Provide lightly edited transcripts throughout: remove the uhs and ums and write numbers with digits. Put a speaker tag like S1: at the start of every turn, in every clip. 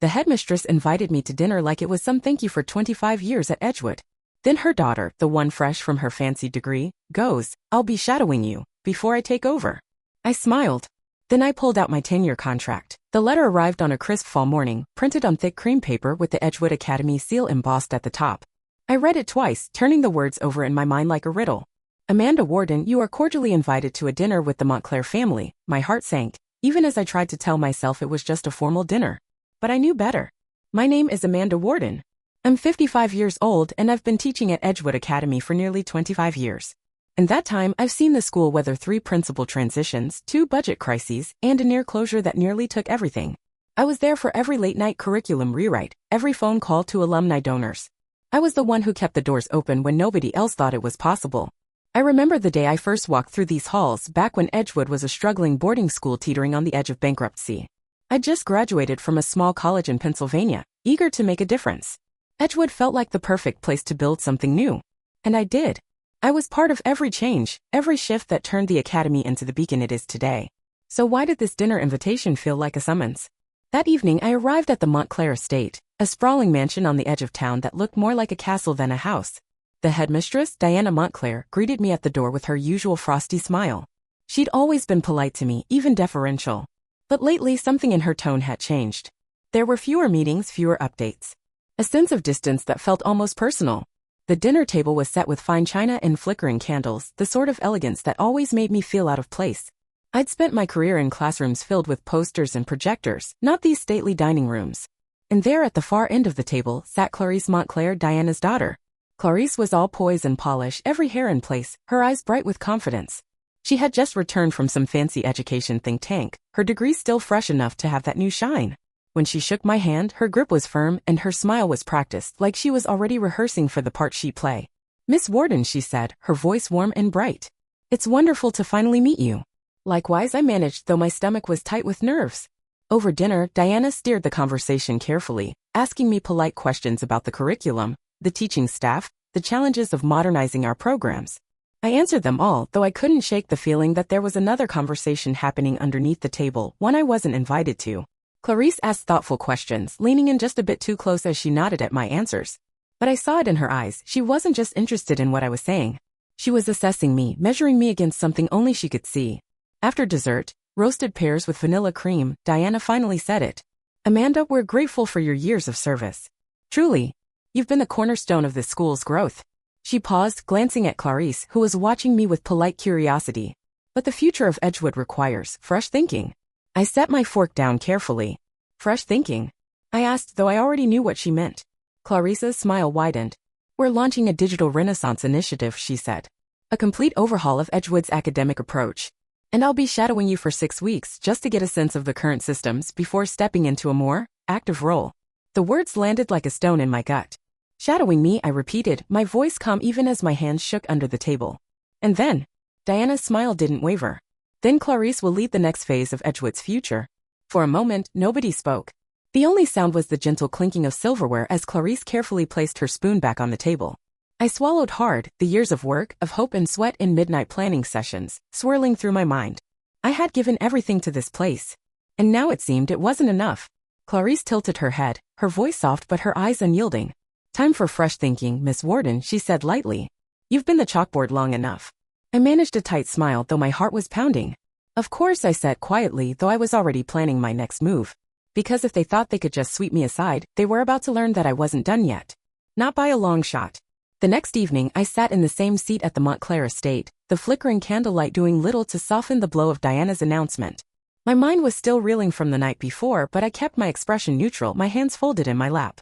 S1: The headmistress invited me to dinner like it was some thank you for 25 years at Edgewood. Then her daughter, the one fresh from her fancy degree, goes, "I'll be shadowing you before I take over." I smiled. Then I pulled out my tenure contract. The letter arrived on a crisp fall morning, printed on thick cream paper with the Edgewood Academy seal embossed at the top. I read it twice, turning the words over in my mind like a riddle. "Amanda Warden, you are cordially invited to a dinner with the Montclair family." My heart sank, even as I tried to tell myself it was just a formal dinner. But I knew better. My name is Amanda Warden. I'm 55 years old and I've been teaching at Edgewood Academy for nearly 25 years. In that time, I've seen the school weather 3 principal transitions, 2 budget crises, and a near closure that nearly took everything. I was there for every late-night curriculum rewrite, every phone call to alumni donors. I was the one who kept the doors open when nobody else thought it was possible. I remember the day I first walked through these halls back when Edgewood was a struggling boarding school teetering on the edge of bankruptcy. I'd just graduated from a small college in Pennsylvania, eager to make a difference. Edgewood felt like the perfect place to build something new. And I did. I was part of every change, every shift that turned the academy into the beacon it is today. So why did this dinner invitation feel like a summons? That evening I arrived at the Montclair estate, a sprawling mansion on the edge of town that looked more like a castle than a house. The headmistress, Diana Montclair, greeted me at the door with her usual frosty smile. She'd always been polite to me, even deferential. But lately something in her tone had changed. There were fewer meetings, fewer updates. A sense of distance that felt almost personal. The dinner table was set with fine china and flickering candles, the sort of elegance that always made me feel out of place. I'd spent my career in classrooms filled with posters and projectors, not these stately dining rooms. And there at the far end of the table sat Clarice Montclair, Diana's daughter. Clarice was all poise and polish, every hair in place, her eyes bright with confidence. She had just returned from some fancy education think tank, her degree still fresh enough to have that new shine. When she shook my hand, her grip was firm and her smile was practiced, like she was already rehearsing for the part she'd play. "Miss Warden," she said, her voice warm and bright. "It's wonderful to finally meet you." Likewise, I managed, though my stomach was tight with nerves. Over dinner, Diana steered the conversation carefully, asking me polite questions about the curriculum, the teaching staff, the challenges of modernizing our programs. I answered them all, though I couldn't shake the feeling that there was another conversation happening underneath the table, one I wasn't invited to. Clarice asked thoughtful questions, leaning in just a bit too close as she nodded at my answers. But I saw it in her eyes, she wasn't just interested in what I was saying. She was assessing me, measuring me against something only she could see. After dessert, roasted pears with vanilla cream, Diana finally said it. "Amanda, we're grateful for your years of service. Truly, you've been the cornerstone of this school's growth." She paused, glancing at Clarice, who was watching me with polite curiosity. "But the future of Edgewood requires fresh thinking." I set my fork down carefully. "Fresh thinking?" I asked, though I already knew what she meant. Clarice's smile widened. "We're launching a digital renaissance initiative," she said. "A complete overhaul of Edgewood's academic approach. And I'll be shadowing you for 6 weeks just to get a sense of the current systems before stepping into a more active role." The words landed like a stone in my gut. "Shadowing me," I repeated, my voice calm even as my hands shook under the table. "And then?" Diana's smile didn't waver. "Then Clarice will lead the next phase of Edgewood's future." For a moment, nobody spoke. The only sound was the gentle clinking of silverware as Clarice carefully placed her spoon back on the table. I swallowed hard, the years of work, of hope and sweat in midnight planning sessions, swirling through my mind. I had given everything to this place. And now it seemed it wasn't enough. Clarice tilted her head, her voice soft but her eyes unyielding. "Time for fresh thinking, Miss Warden," she said lightly. "You've been the chalkboard long enough." I managed a tight smile, though my heart was pounding. "Of course," I said quietly, though I was already planning my next move. Because if they thought they could just sweep me aside, they were about to learn that I wasn't done yet. Not by a long shot. The next evening, I sat in the same seat at the Montclair estate, the flickering candlelight doing little to soften the blow of Diana's announcement. My mind was still reeling from the night before, but I kept my expression neutral, my hands folded in my lap.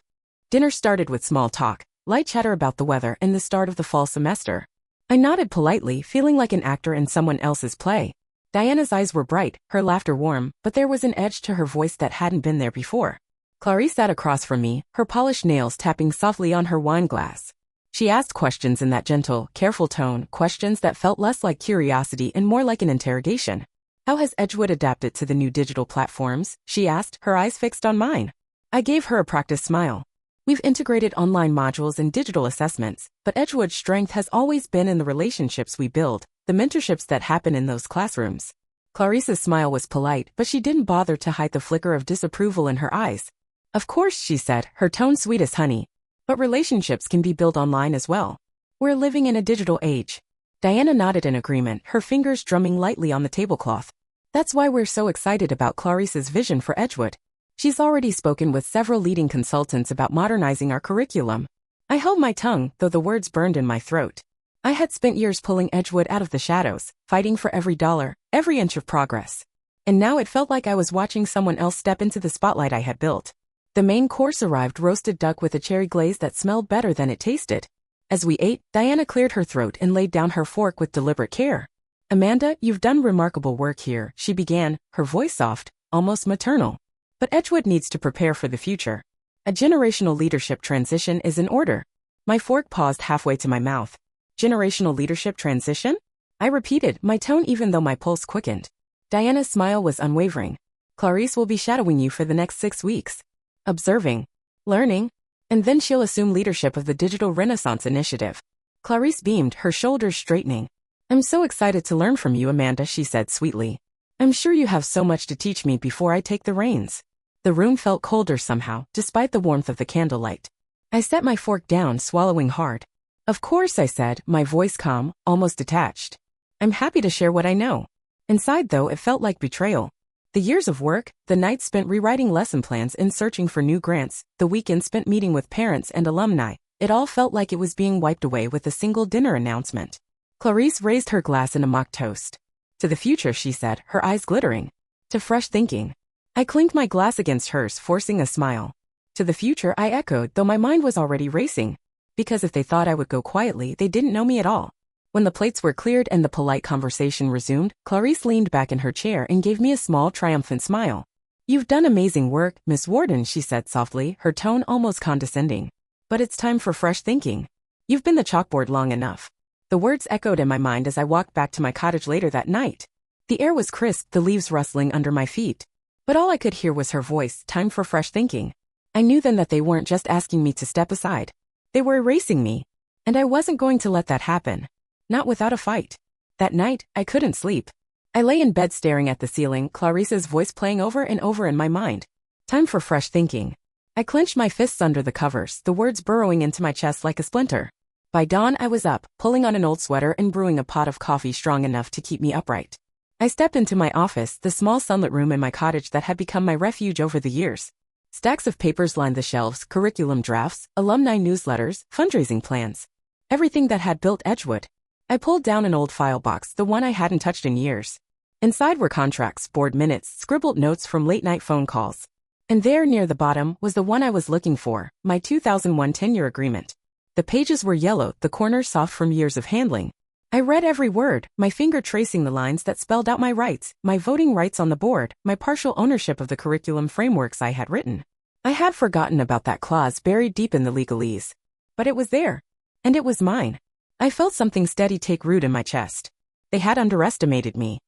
S1: Dinner started with small talk, light chatter about the weather and the start of the fall semester. I nodded politely, feeling like an actor in someone else's play. Diana's eyes were bright, her laughter warm, but there was an edge to her voice that hadn't been there before. Clarice sat across from me, her polished nails tapping softly on her wine glass. She asked questions in that gentle, careful tone, questions that felt less like curiosity and more like an interrogation. "How has Edgewood adapted to the new digital platforms?" she asked, her eyes fixed on mine. I gave her a practiced smile. "We've integrated online modules and digital assessments, but Edgewood's strength has always been in the relationships we build, the mentorships that happen in those classrooms." Clarice's smile was polite, but she didn't bother to hide the flicker of disapproval in her eyes. Of course, she said, her tone sweet as honey. But relationships can be built online as well. We're living in a digital age. Diana nodded in agreement, her fingers drumming lightly on the tablecloth. That's why we're so excited about Clarice's vision for Edgewood. She's already spoken with several leading consultants about modernizing our curriculum. I held my tongue, though the words burned in my throat. I had spent years pulling Edgewood out of the shadows, fighting for every dollar, every inch of progress. And now it felt like I was watching someone else step into the spotlight I had built. The main course arrived, roasted duck with a cherry glaze that smelled better than it tasted. As we ate, Diana cleared her throat and laid down her fork with deliberate care. Amanda, you've done remarkable work here, she began, her voice soft, almost maternal. But Edgewood needs to prepare for the future. A generational leadership transition is in order. My fork paused halfway to my mouth. Generational leadership transition? I repeated, my tone even though my pulse quickened. Diana's smile was unwavering. Clarice will be shadowing you for the next 6 weeks. Observing. Learning. And then she'll assume leadership of the Digital Renaissance Initiative. Clarice beamed, her shoulders straightening. I'm so excited to learn from you, Amanda, she said sweetly. I'm sure you have so much to teach me before I take the reins. The room felt colder somehow, despite the warmth of the candlelight. I set my fork down, swallowing hard. Of course, I said, my voice calm, almost detached. I'm happy to share what I know. Inside, though, it felt like betrayal. The years of work, the nights spent rewriting lesson plans and searching for new grants, the weekends spent meeting with parents and alumni, it all felt like it was being wiped away with a single dinner announcement. Clarice raised her glass in a mock toast. To the future, she said, her eyes glittering. To fresh thinking. I clinked my glass against hers, forcing a smile. To the future, I echoed, though my mind was already racing. Because if they thought I would go quietly, they didn't know me at all. When the plates were cleared and the polite conversation resumed, Clarice leaned back in her chair and gave me a small, triumphant smile. You've done amazing work, Miss Warden, she said softly, her tone almost condescending. But it's time for fresh thinking. You've been the chalkboard long enough. The words echoed in my mind as I walked back to my cottage later that night. The air was crisp, the leaves rustling under my feet. But all I could hear was her voice, time for fresh thinking. I knew then that they weren't just asking me to step aside. They were erasing me. And I wasn't going to let that happen. Not without a fight. That night, I couldn't sleep. I lay in bed staring at the ceiling, Clarice's voice playing over and over in my mind. Time for fresh thinking. I clenched my fists under the covers, the words burrowing into my chest like a splinter. By dawn, I was up, pulling on an old sweater and brewing a pot of coffee strong enough to keep me upright. I stepped into my office, the small sunlit room in my cottage that had become my refuge over the years. Stacks of papers lined the shelves, curriculum drafts, alumni newsletters, fundraising plans. Everything that had built Edgewood. I pulled down an old file box, the one I hadn't touched in years. Inside were contracts, board minutes, scribbled notes from late-night phone calls. And there, near the bottom, was the one I was looking for, my 2001 tenure agreement. The pages were yellow, the corners soft from years of handling. I read every word, my finger tracing the lines that spelled out my rights, my voting rights on the board, my partial ownership of the curriculum frameworks I had written. I had forgotten about that clause buried deep in the legalese. But it was there. And it was mine. I felt something steady take root in my chest. They had underestimated me.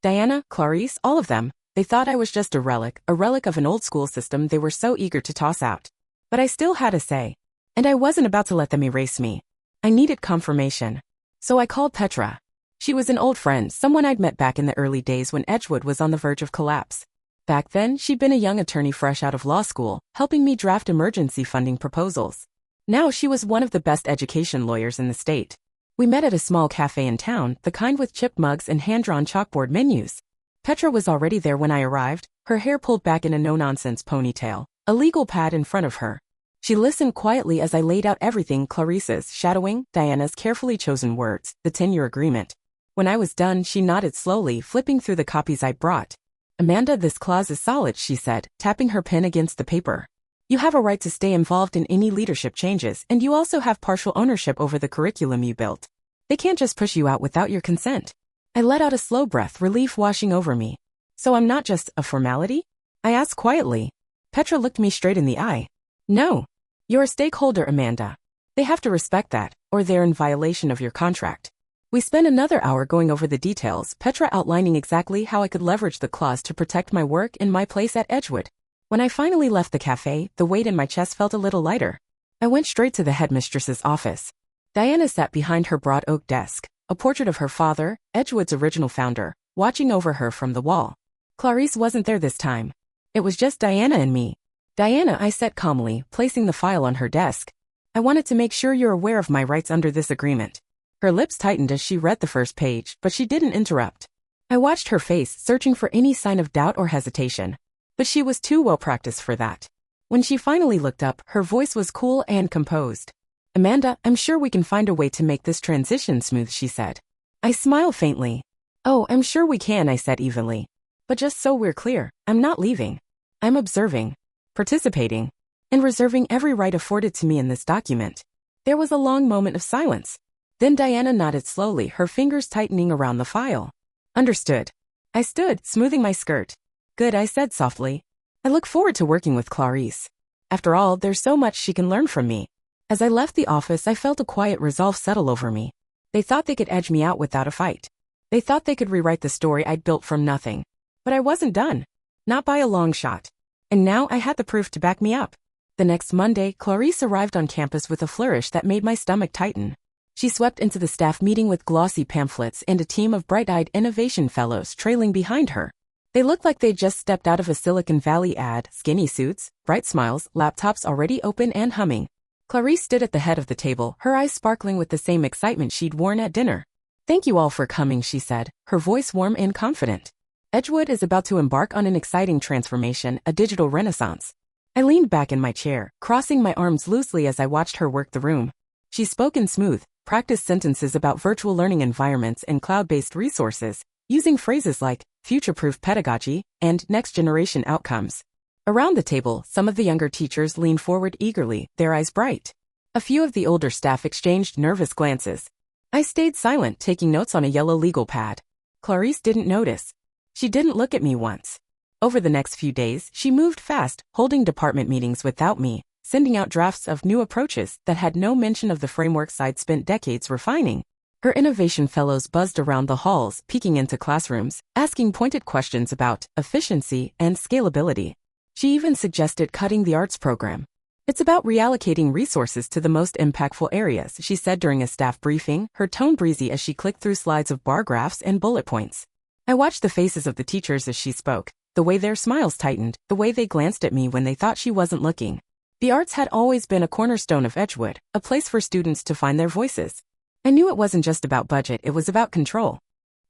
S1: Diana, Clarice, all of them, they thought I was just a relic of an old school system they were so eager to toss out. But I still had a say. And I wasn't about to let them erase me. I needed confirmation. So I called Petra. She was an old friend, someone I'd met back in the early days when Edgewood was on the verge of collapse. Back then, she'd been a young attorney fresh out of law school, helping me draft emergency funding proposals. Now she was one of the best education lawyers in the state. We met at a small cafe in town, the kind with chipped mugs and hand-drawn chalkboard menus. Petra was already there when I arrived, her hair pulled back in a no-nonsense ponytail, a legal pad in front of her. She listened quietly as I laid out everything, Clarice's shadowing, Diana's carefully chosen words, the tenure agreement. When I was done, she nodded slowly, flipping through the copies I brought. Amanda, this clause is solid, she said, tapping her pen against the paper. You have a right to stay involved in any leadership changes, and you also have partial ownership over the curriculum you built. They can't just push you out without your consent. I let out a slow breath, relief washing over me. So I'm not just a formality? I asked quietly. Petra looked me straight in the eye. No. You're a stakeholder, Amanda. They have to respect that, or they're in violation of your contract. We spent another hour going over the details, Petra outlining exactly how I could leverage the clause to protect my work and my place at Edgewood. When I finally left the cafe, the weight in my chest felt a little lighter. I went straight to the headmistress's office. Diana sat behind her broad oak desk, a portrait of her father, Edgewood's original founder, watching over her from the wall. Clarice wasn't there this time. It was just Diana and me. Diana, I said calmly, placing the file on her desk. I wanted to make sure you're aware of my rights under this agreement. Her lips tightened as she read the first page, but she didn't interrupt. I watched her face, searching for any sign of doubt or hesitation. But she was too well practiced for that. When she finally looked up, her voice was cool and composed. Amanda, I'm sure we can find a way to make this transition smooth, she said. I smiled faintly. Oh, I'm sure we can, I said evenly. But just so we're clear, I'm not leaving. I'm observing, participating, and reserving every right afforded to me in this document. There was a long moment of silence. Then Diana nodded slowly, her fingers tightening around the file. Understood. I stood, smoothing my skirt. Good, I said softly. I look forward to working with Clarice. After all, there's so much she can learn from me. As I left the office, I felt a quiet resolve settle over me. They thought they could edge me out without a fight. They thought they could rewrite the story I'd built from nothing. But I wasn't done. Not by a long shot. And now I had the proof to back me up. The next Monday, Clarice arrived on campus with a flourish that made my stomach tighten. She swept into the staff meeting with glossy pamphlets and a team of bright-eyed innovation fellows trailing behind her. They looked like they'd just stepped out of a Silicon Valley ad, skinny suits, bright smiles, laptops already open and humming. Clarice stood at the head of the table, her eyes sparkling with the same excitement she'd worn at dinner. Thank you all for coming, she said, her voice warm and confident. Edgewood is about to embark on an exciting transformation, a digital renaissance. I leaned back in my chair, crossing my arms loosely as I watched her work the room. She spoke in smooth, practiced sentences about virtual learning environments and cloud-based resources, using phrases like future-proof pedagogy and next-generation outcomes. Around the table, some of the younger teachers leaned forward eagerly, their eyes bright. A few of the older staff exchanged nervous glances. I stayed silent, taking notes on a yellow legal pad. Clarice didn't notice. She didn't look at me once. Over the next few days, she moved fast, holding department meetings without me, sending out drafts of new approaches that had no mention of the frameworks I'd spent decades refining. Her innovation fellows buzzed around the halls, peeking into classrooms, asking pointed questions about efficiency and scalability. She even suggested cutting the arts program. It's about reallocating resources to the most impactful areas, she said during a staff briefing, her tone breezy as she clicked through slides of bar graphs and bullet points. I watched the faces of the teachers as she spoke, the way their smiles tightened, the way they glanced at me when they thought she wasn't looking. The arts had always been a cornerstone of Edgewood, a place for students to find their voices. I knew it wasn't just about budget, it was about control.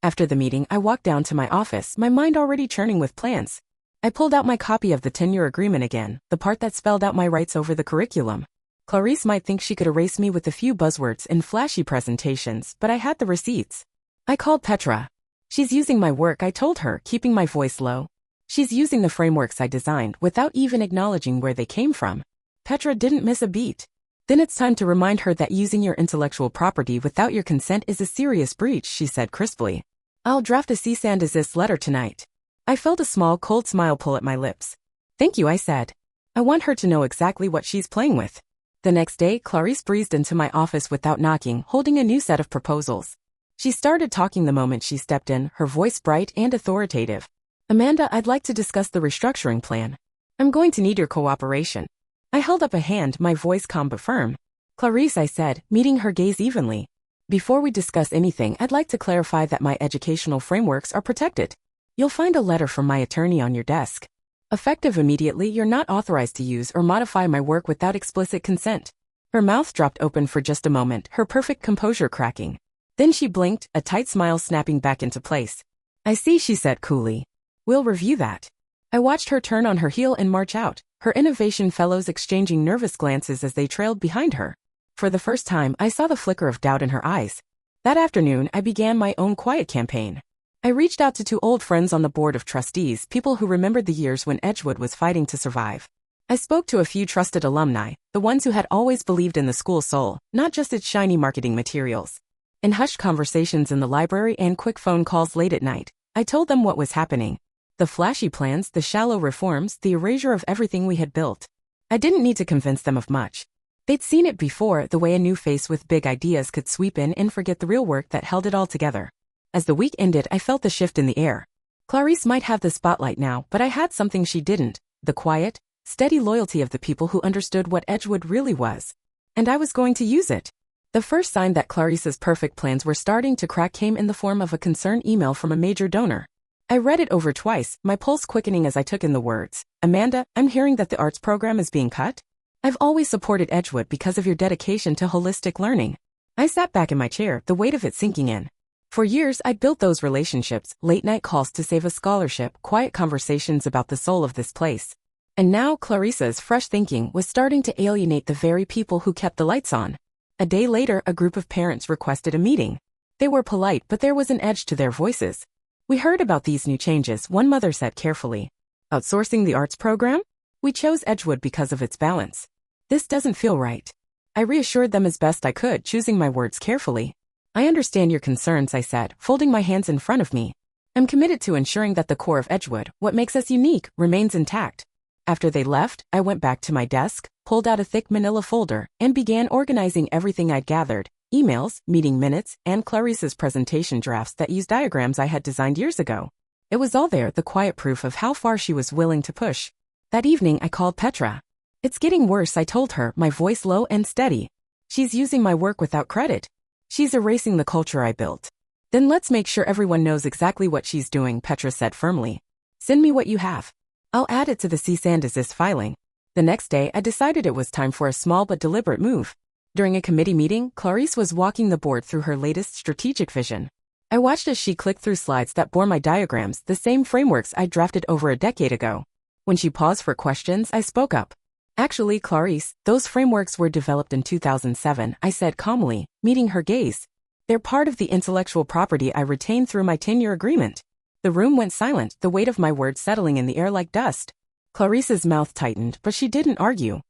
S1: After the meeting, I walked down to my office, my mind already churning with plans. I pulled out my copy of the tenure agreement again, the part that spelled out my rights over the curriculum. Clarice might think she could erase me with a few buzzwords and flashy presentations, but I had the receipts. I called Petra. She's using my work, I told her, keeping my voice low. She's using the frameworks I designed without even acknowledging where they came from. Petra didn't miss a beat. Then it's time to remind her that using your intellectual property without your consent is a serious breach, she said crisply. I'll draft a cease and desist letter tonight. I felt a small, cold smile pull at my lips. Thank you, I said. I want her to know exactly what she's playing with. The next day, Clarice breezed into my office without knocking, holding a new set of proposals. She started talking the moment she stepped in, her voice bright and authoritative. Amanda, I'd like to discuss the restructuring plan. I'm going to need your cooperation. I held up a hand, my voice calm but firm. Clarice, I said, meeting her gaze evenly. Before we discuss anything, I'd like to clarify that my educational frameworks are protected. You'll find a letter from my attorney on your desk. Effective immediately, you're not authorized to use or modify my work without explicit consent. Her mouth dropped open for just a moment, her perfect composure cracking. Then she blinked, a tight smile snapping back into place. I see, she said coolly. We'll review that. I watched her turn on her heel and march out, her innovation fellows exchanging nervous glances as they trailed behind her. For the first time, I saw the flicker of doubt in her eyes. That afternoon, I began my own quiet campaign. I reached out to 2 old friends on the board of trustees, people who remembered the years when Edgewood was fighting to survive. I spoke to a few trusted alumni, the ones who had always believed in the school's soul, not just its shiny marketing materials. In hushed conversations in the library and quick phone calls late at night, I told them what was happening. The flashy plans, the shallow reforms, the erasure of everything we had built. I didn't need to convince them of much. They'd seen it before, the way a new face with big ideas could sweep in and forget the real work that held it all together. As the week ended, I felt the shift in the air. Clarice might have the spotlight now, but I had something she didn't, the quiet, steady loyalty of the people who understood what Edgewood really was. And I was going to use it. The first sign that Clarice's perfect plans were starting to crack came in the form of a concern email from a major donor. I read it over twice, my pulse quickening as I took in the words. Amanda, I'm hearing that the arts program is being cut? I've always supported Edgewood because of your dedication to holistic learning. I sat back in my chair, the weight of it sinking in. For years, I'd built those relationships, late-night calls to save a scholarship, quiet conversations about the soul of this place. And now Clarissa's fresh thinking was starting to alienate the very people who kept the lights on. A day later, a group of parents requested a meeting. They were polite, but there was an edge to their voices. We heard about these new changes, one mother said carefully. Outsourcing the arts program? We chose Edgewood because of its balance. This doesn't feel right. I reassured them as best I could, choosing my words carefully. I understand your concerns, I said, folding my hands in front of me. I'm committed to ensuring that the core of Edgewood, what makes us unique, remains intact. After they left, I went back to my desk, pulled out a thick manila folder, and began organizing everything I'd gathered, emails, meeting minutes, and Clarissa's presentation drafts that used diagrams I had designed years ago. It was all there, the quiet proof of how far she was willing to push. That evening, I called Petra. It's getting worse, I told her, my voice low and steady. She's using my work without credit. She's erasing the culture I built. Then let's make sure everyone knows exactly what she's doing, Petra said firmly. Send me what you have. I'll add it to the cease and desist filing. The next day, I decided it was time for a small but deliberate move. During a committee meeting, Clarisse was walking the board through her latest strategic vision. I watched as she clicked through slides that bore my diagrams, the same frameworks I drafted over a decade ago. When she paused for questions, I spoke up. Actually, Clarisse, those frameworks were developed in 2007, I said calmly, meeting her gaze. They're part of the intellectual property I retained through my tenure agreement. The room went silent, the weight of my words settling in the air like dust. Clarissa's mouth tightened, but she didn't argue.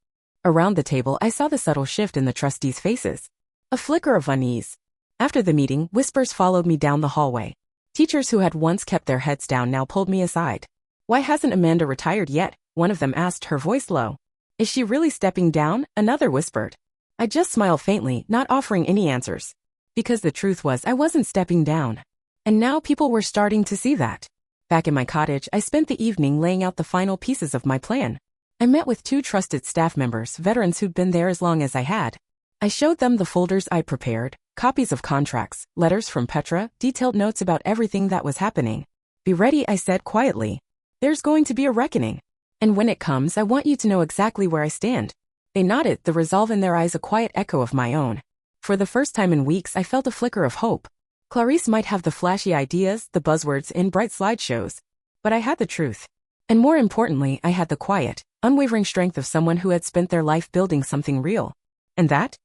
S1: Around the table, I saw the subtle shift in the trustees' faces. A flicker of unease. After the meeting, whispers followed me down the hallway. Teachers who had once kept their heads down now pulled me aside. Why hasn't Amanda retired yet? One of them asked, her voice low. Is she really stepping down? Another whispered. I just smiled faintly, not offering any answers. Because the truth was, I wasn't stepping down. And now people were starting to see that. Back in my cottage, I spent the evening laying out the final pieces of my plan. I met with 2 trusted staff members, veterans who'd been there as long as I had. I showed them the folders I prepared, copies of contracts, letters from Petra, detailed notes about everything that was happening. Be ready, I said quietly. There's going to be a reckoning. And when it comes, I want you to know exactly where I stand. They nodded, the resolve in their eyes a quiet echo of my own. For the first time in weeks, I felt a flicker of hope. Clarisse might have the flashy ideas, the buzzwords, and bright slideshows. But I had the truth. And more importantly, I had the quiet, unwavering strength of someone who had spent their life building something real. And that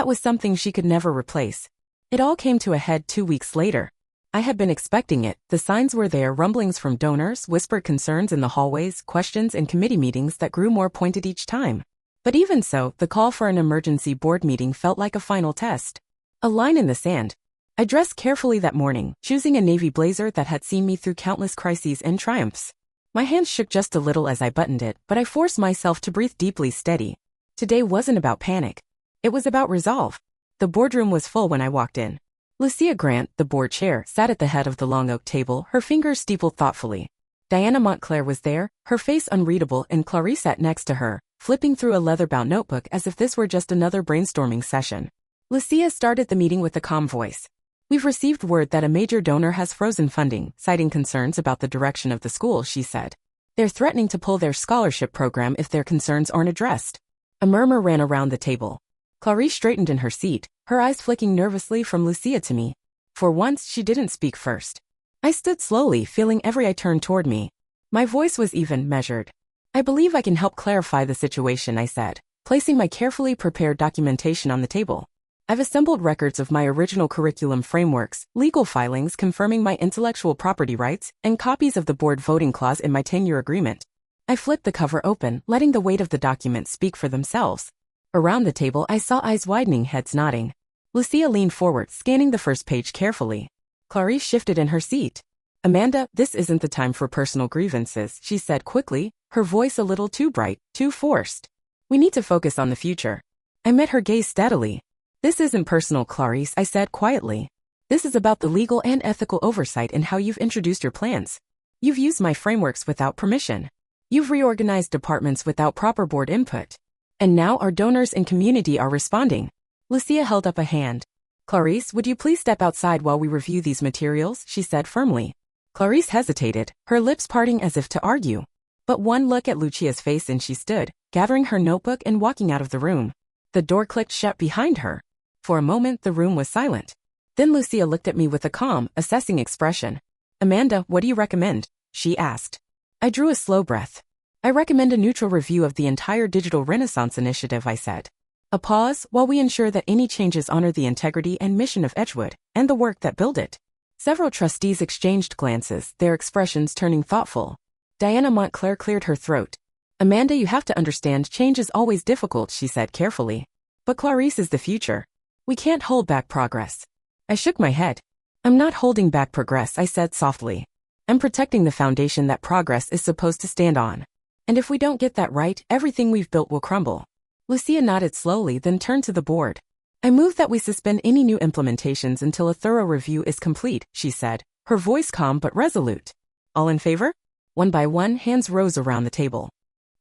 S1: was something she could never replace. It all came to a head 2 weeks later. I had been expecting it, the signs were there, rumblings from donors, whispered concerns in the hallways, questions and committee meetings that grew more pointed each time. But even so, the call for an emergency board meeting felt like a final test. A line in the sand. I dressed carefully that morning, choosing a navy blazer that had seen me through countless crises and triumphs. My hands shook just a little as I buttoned it, but I forced myself to breathe deeply, steady. Today wasn't about panic. It was about resolve. The boardroom was full when I walked in. Lucia Grant, the board chair, sat at the head of the long oak table, her fingers steepled thoughtfully. Diana Montclair was there, her face unreadable, and Clarisse sat next to her, flipping through a leather-bound notebook as if this were just another brainstorming session. Lucia started the meeting with a calm voice. We've received word that a major donor has frozen funding, citing concerns about the direction of the school, she said. They're threatening to pull their scholarship program if their concerns aren't addressed. A murmur ran around the table. Clarisse straightened in her seat, her eyes flicking nervously from Lucia to me. For once, she didn't speak first. I stood slowly, feeling every eye turned toward me. My voice was even, measured. I believe I can help clarify the situation, I said, placing my carefully prepared documentation on the table. I've assembled records of my original curriculum frameworks, legal filings confirming my intellectual property rights, and copies of the board voting clause in my tenure agreement. I flipped the cover open, letting the weight of the document speak for themselves. Around the table, I saw eyes widening, heads nodding. Lucia leaned forward, scanning the first page carefully. Clarisse shifted in her seat. Amanda, this isn't the time for personal grievances, she said quickly, her voice a little too bright, too forced. We need to focus on the future. I met her gaze steadily. This isn't personal, Clarisse, I said quietly. This is about the legal and ethical oversight and how you've introduced your plans. You've used my frameworks without permission. You've reorganized departments without proper board input. And now our donors and community are responding. Lucia held up a hand. Clarisse, would you please step outside while we review these materials, she said firmly. Clarice hesitated, her lips parting as if to argue. But one look at Lucia's face and she stood, gathering her notebook and walking out of the room. The door clicked shut behind her. For a moment, the room was silent. Then Lucia looked at me with a calm, assessing expression. "Amanda, what do you recommend?" she asked. I drew a slow breath. "I recommend a neutral review of the entire Digital Renaissance initiative," I said. "A pause while we ensure that any changes honor the integrity and mission of Edgewood and the work that build it." Several trustees exchanged glances, their expressions turning thoughtful. Diana Montclair cleared her throat. "Amanda, you have to understand change is always difficult," she said carefully. "But Clarice is the future. We can't hold back progress." I shook my head. "I'm not holding back progress," I said softly. "I'm protecting the foundation that progress is supposed to stand on. And if we don't get that right, everything we've built will crumble." Lucia nodded slowly, then turned to the board. "I move that we suspend any new implementations until a thorough review is complete," she said, her voice calm but resolute. "All in favor?" One by one, hands rose around the table.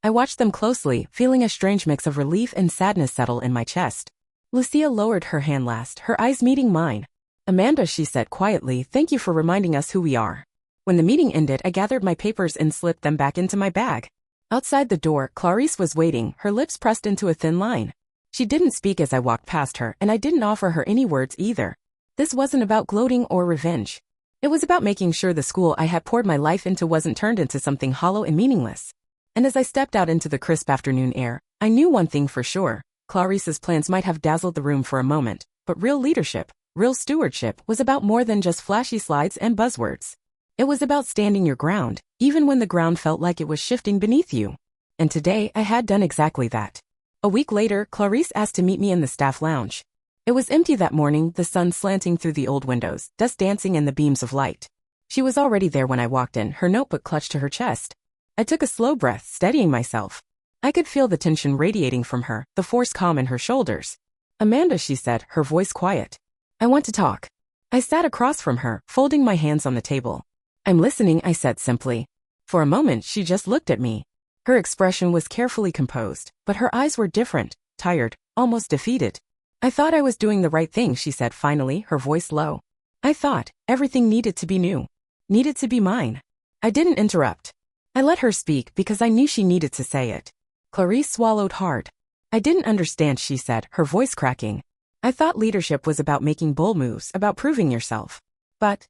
S1: I watched them closely, feeling a strange mix of relief and sadness settle in my chest. Lucia lowered her hand last, her eyes meeting mine. "Amanda," she said quietly, "thank you for reminding us who we are." When the meeting ended, I gathered my papers and slipped them back into my bag. Outside the door, Clarice was waiting, her lips pressed into a thin line. She didn't speak as I walked past her, and I didn't offer her any words either. This wasn't about gloating or revenge. It was about making sure the school I had poured my life into wasn't turned into something hollow and meaningless. And as I stepped out into the crisp afternoon air, I knew one thing for sure. Clarice's plans might have dazzled the room for a moment, but real leadership, real stewardship was about more than just flashy slides and buzzwords. It was about standing your ground, even when the ground felt like it was shifting beneath you. And today, I had done exactly that. A week later, Clarice asked to meet me in the staff lounge. It was empty that morning, the sun slanting through the old windows, dust dancing in the beams of light. She was already there when I walked in, her notebook clutched to her chest. I took a slow breath, steadying myself. I could feel the tension radiating from her, the forced calm in her shoulders. "Amanda," she said, her voice quiet. "I want to talk." I sat across from her, folding my hands on the table. "I'm listening," I said simply. For a moment, she just looked at me. Her expression was carefully composed, but her eyes were different, tired, almost defeated. "I thought I was doing the right thing," she said finally, her voice low. "I thought everything needed to be new. Needed to be mine." I didn't interrupt. I let her speak because I knew she needed to say it. Clarice swallowed hard. "I didn't understand," she said, her voice cracking. "I thought leadership was about making bold moves, about proving yourself. But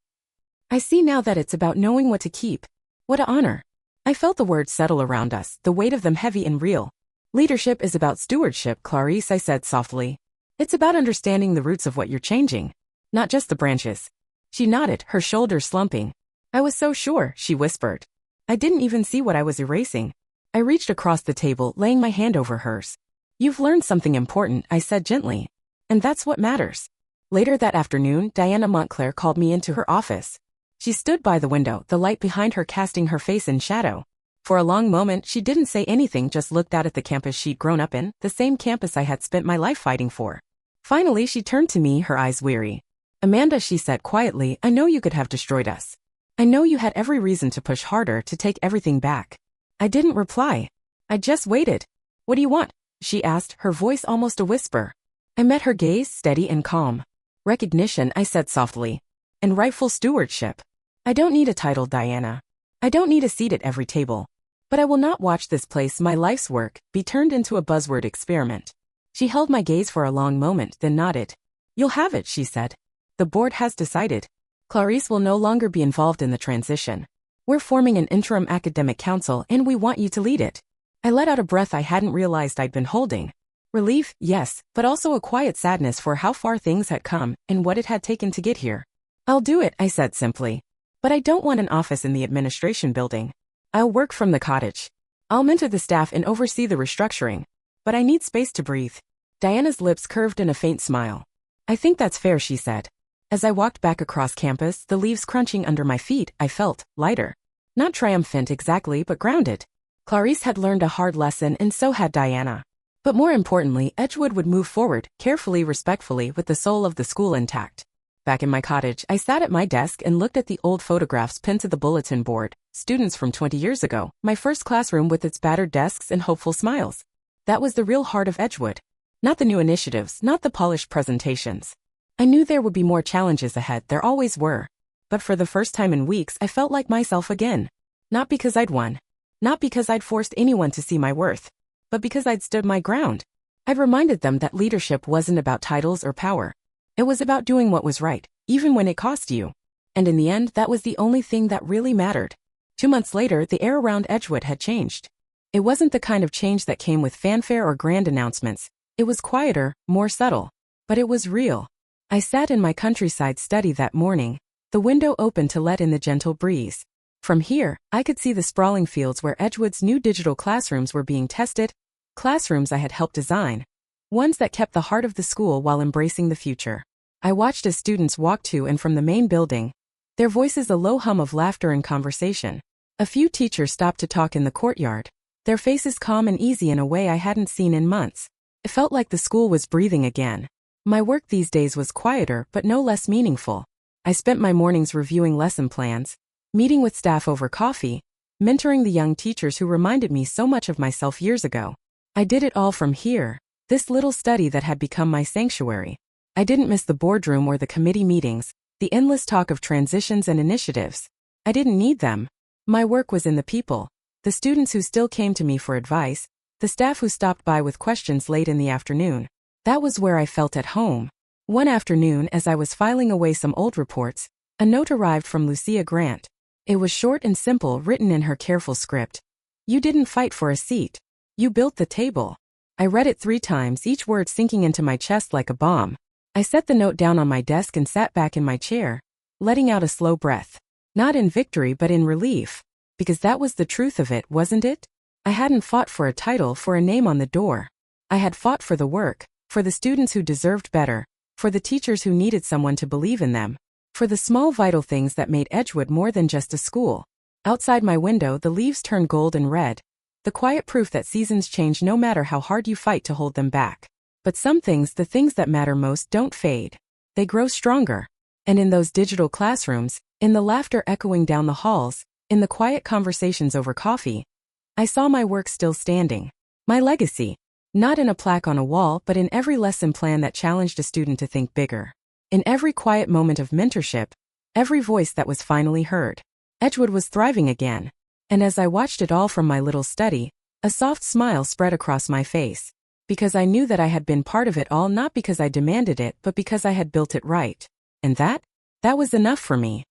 S1: I see now that it's about knowing what to keep, what to honor." I felt the words settle around us, the weight of them heavy and real. "Leadership is about stewardship, Clarice," I said softly. "It's about understanding the roots of what you're changing, not just the branches." She nodded, her shoulders slumping. "I was so sure," she whispered. I didn't even see what I was erasing. I reached across the table, laying my hand over hers. "You've learned something important," I said gently. "And that's what matters." Later that afternoon, Diana Montclair called me into her office. She stood by the window, the light behind her casting her face in shadow. For a long moment, she didn't say anything, just looked out at the campus she'd grown up in, the same campus I had spent my life fighting for. Finally, she turned to me, her eyes weary. "Amanda," she said quietly, "I know you could have destroyed us. I know you had every reason to push harder, to take everything back." I didn't reply. I just waited. "What do you want?" she asked, her voice almost a whisper. I met her gaze, steady and calm. "Recognition," I said softly. "And rightful stewardship. I don't need a title, Diana. I don't need a seat at every table. But I will not watch this place, my life's work, be turned into a buzzword experiment." She held my gaze for a long moment, then nodded. "You'll have it," she said. "The board has decided. Clarice will no longer be involved in the transition. We're forming an interim academic council and we want you to lead it." I let out a breath I hadn't realized I'd been holding. Relief, yes, but also a quiet sadness for how far things had come and what it had taken to get here. "I'll do it," I said simply. "But I don't want an office in the administration building. I'll work from the cottage. I'll mentor the staff and oversee the restructuring. But I need space to breathe." Diana's lips curved in a faint smile. "I think that's fair," she said. As I walked back across campus, the leaves crunching under my feet, I felt lighter. Not triumphant exactly, but grounded. Clarice had learned a hard lesson and so had Diana. But more importantly, Edgewood would move forward, carefully, respectfully, with the soul of the school intact. Back in my cottage, I sat at my desk and looked at the old photographs pinned to the bulletin board, students from 20 years ago, my first classroom with its battered desks and hopeful smiles. That was the real heart of Edgewood. Not the new initiatives, not the polished presentations. I knew there would be more challenges ahead, there always were. But for the first time in weeks, I felt like myself again. Not because I'd won. Not because I'd forced anyone to see my worth. But because I'd stood my ground. I'd reminded them that leadership wasn't about titles or power. It was about doing what was right, even when it cost you. And in the end, that was the only thing that really mattered. 2 months later, the air around Edgewood had changed. It wasn't the kind of change that came with fanfare or grand announcements. It was quieter, more subtle. But it was real. I sat in my countryside study that morning, the window open to let in the gentle breeze. From here, I could see the sprawling fields where Edgewood's new digital classrooms were being tested, classrooms I had helped design, ones that kept the heart of the school while embracing the future. I watched as students walked to and from the main building, their voices a low hum of laughter and conversation. A few teachers stopped to talk in the courtyard, their faces calm and easy in a way I hadn't seen in months. It felt like the school was breathing again. My work these days was quieter but no less meaningful. I spent my mornings reviewing lesson plans, meeting with staff over coffee, mentoring the young teachers who reminded me so much of myself years ago. I did it all from here, this little study that had become my sanctuary. I didn't miss the boardroom or the committee meetings, the endless talk of transitions and initiatives. I didn't need them. My work was in the people, the students who still came to me for advice, the staff who stopped by with questions late in the afternoon. That was where I felt at home. One afternoon, as I was filing away some old reports, a note arrived from Lucia Grant. It was short and simple, written in her careful script. "You didn't fight for a seat. You built the table." I read it 3 times, each word sinking into my chest like a bomb. I set the note down on my desk and sat back in my chair, letting out a slow breath. Not in victory but in relief. Because that was the truth of it, wasn't it? I hadn't fought for a title, for a name on the door. I had fought for the work, for the students who deserved better, for the teachers who needed someone to believe in them, for the small vital things that made Edgewood more than just a school. Outside my window, the leaves turned gold and red, the quiet proof that seasons change no matter how hard you fight to hold them back. But some things, the things that matter most, don't fade. They grow stronger. And in those digital classrooms, in the laughter echoing down the halls, in the quiet conversations over coffee, I saw my work still standing. My legacy. Not in a plaque on a wall, but in every lesson plan that challenged a student to think bigger. In every quiet moment of mentorship, every voice that was finally heard. Edgewood was thriving again. And as I watched it all from my little study, a soft smile spread across my face. Because I knew that I had been part of it all, not because I demanded it, but because I had built it right. And that was enough for me.